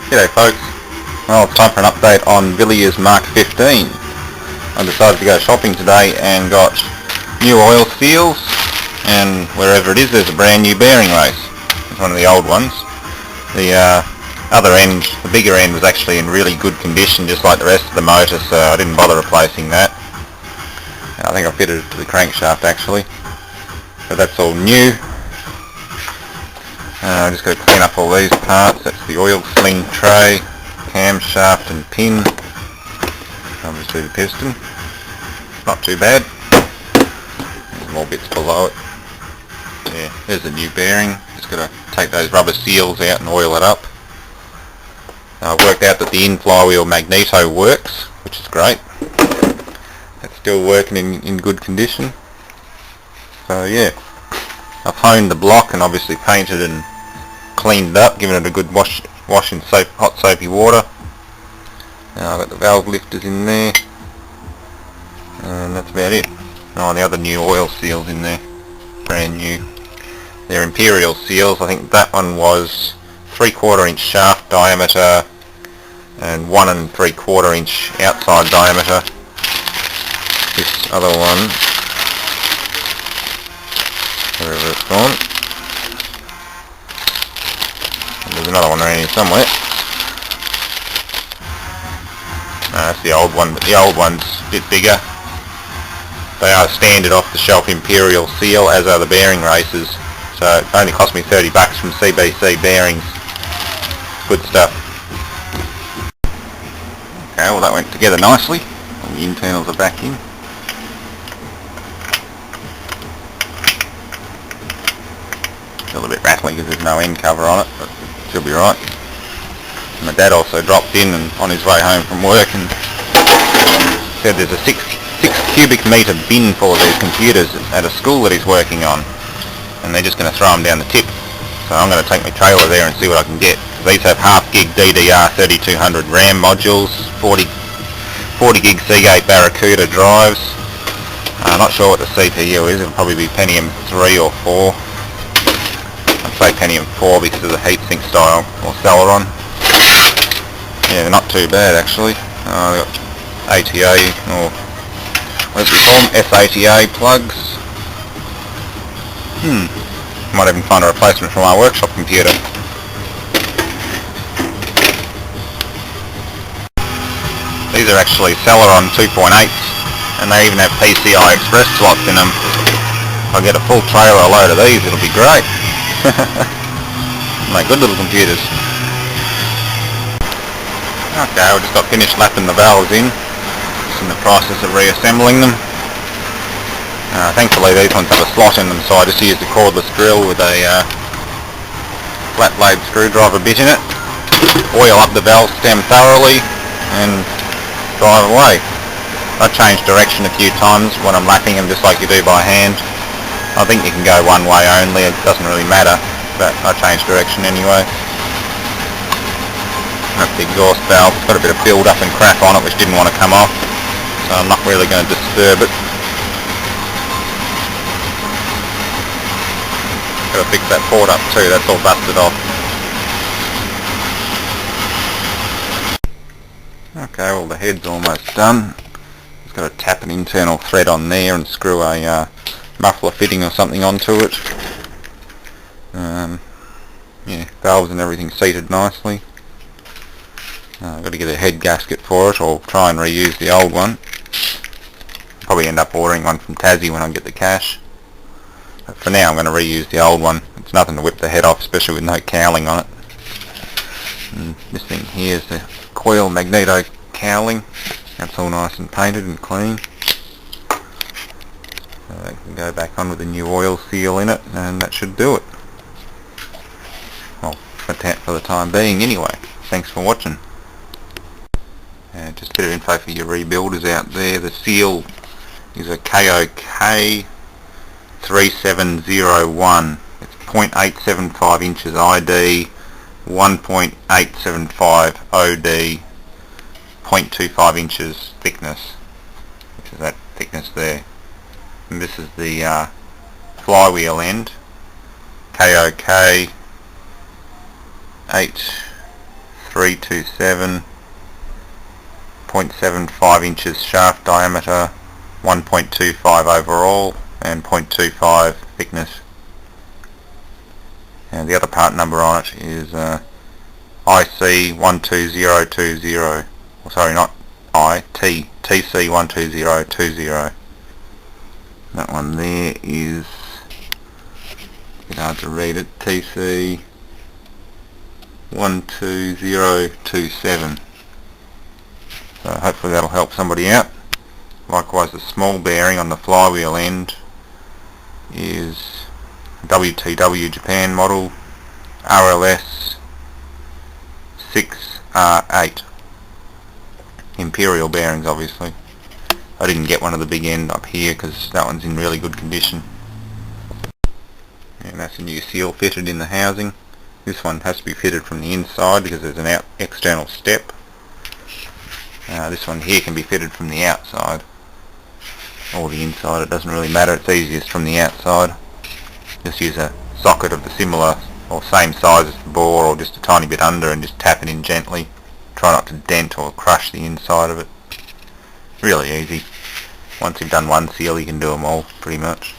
G'day folks. Well, it's time for an update on Villiers Mk15. I decided to go shopping today and got new oil seals, and wherever it is there's a brand new bearing race. It's one of the old ones. The other end, the bigger end, was actually in really good condition just like the rest of the motor, so I didn't bother replacing that. I think I fitted it to the crankshaft actually, but that's all new. I just got to clean up all these parts. That's the oil sling tray, camshaft and pin, obviously the piston. Not too bad. There's more bits below it. Yeah, there's the new bearing. Just got to take those rubber seals out and oil it up. I worked out that the in-flywheel magneto works, which is great. It's still working in good condition. So yeah, I've honed the block and obviously painted and cleaned it up, given it a good wash in hot soapy water. Now I've got the valve lifters in there, and that's about it. Oh, and the other new oil seals in there, brand new. They're Imperial seals. I think that one was 3/4 inch shaft diameter and 1 3/4 inch outside diameter. This other one, wherever it's gone. And there's another one around here somewhere. That's the old one, but the old one's a bit bigger. They are standard off-the-shelf Imperial seal, as are the bearing races. So it only cost me $30 from CBC Bearings. Good stuff. Okay, well that went together nicely. All the internals are back in. Still a bit rattling because there's no end cover on it, but she'll be right. My dad also dropped in and on his way home from work and said there's a 6 cubic metre bin full of these computers at a school that he's working on, and they're just going to throw them down the tip. So I'm going to take my trailer there and see what I can get. These have half gig DDR 3200 RAM modules, 40 gig Seagate Barracuda drives. I'm not sure what the CPU is. It'll probably be Pentium 3 or 4. I'd say Pentium 4 because of the heatsink style or Celeron. Yeah, they're not too bad actually. They've got ATA, or what do you call them? SATA plugs. Might even find a replacement for my workshop computer. These are actually Celeron 2.8s, and they even have PCI Express slots in them. If I get a full trailer load of these, it'll be great. Make good little computers. Okay, I just got finished lapping the valves in. Just in the process of reassembling them. Thankfully these ones have a slot in them, so I just used a cordless drill with a flat blade screwdriver bit in it. Oil up the valve stem thoroughly and drive away. I changed direction a few times when I'm lapping them, just like you do by hand. I think you can go one way only, it doesn't really matter, but I changed direction anyway. That's the exhaust valve. It's got a bit of build up and crap on it which didn't want to come off, so I'm not really going to disturb it. Got to fix that port up too, that's all busted off. Okay, well the head's almost done. Just got to tap an internal thread on there and screw a muffler fitting or something onto it. Yeah, valves and everything seated nicely. I've got to get a head gasket for it, or try and reuse the old one. Probably end up ordering one from Tassie when I get the cash. But for now I'm going to reuse the old one. It's nothing to whip the head off, especially with no cowling on it. And this thing here is the coil magneto cowling. That's all nice and painted and clean. So I can go back on with a new oil seal in it, and that should do it. Well, for the time being anyway. Thanks for watching. Just a bit of info for your rebuilders out there. The seal is a KOK 3701. It's 0.875 inches ID, 1.875 OD, 0.25 inches thickness, which is that thickness there. And this is the flywheel end, KOK 8 327, 0.75 inches shaft diameter, 1.25 overall, and 0.25 thickness. And the other part number on it is IC12020. Well, sorry, not TC12020. That one there is, it's hard to read it, TC12027. So hopefully that'll help somebody out. Likewise, the small bearing on the flywheel end is WTW Japan model RLS 6R8. Imperial bearings, obviously. I didn't get one of the big end up here because that one's in really good condition. And that's a new seal fitted in the housing. This one has to be fitted from the inside because there's an external step. This one here can be fitted from the outside or the inside, it doesn't really matter, it's easiest from the outside. Just use a socket of the similar or same size as the bore, or just a tiny bit under, and just tap it in gently. Try not to dent or crush the inside of it. Really easy. Once you've done one seal you can do them all pretty much.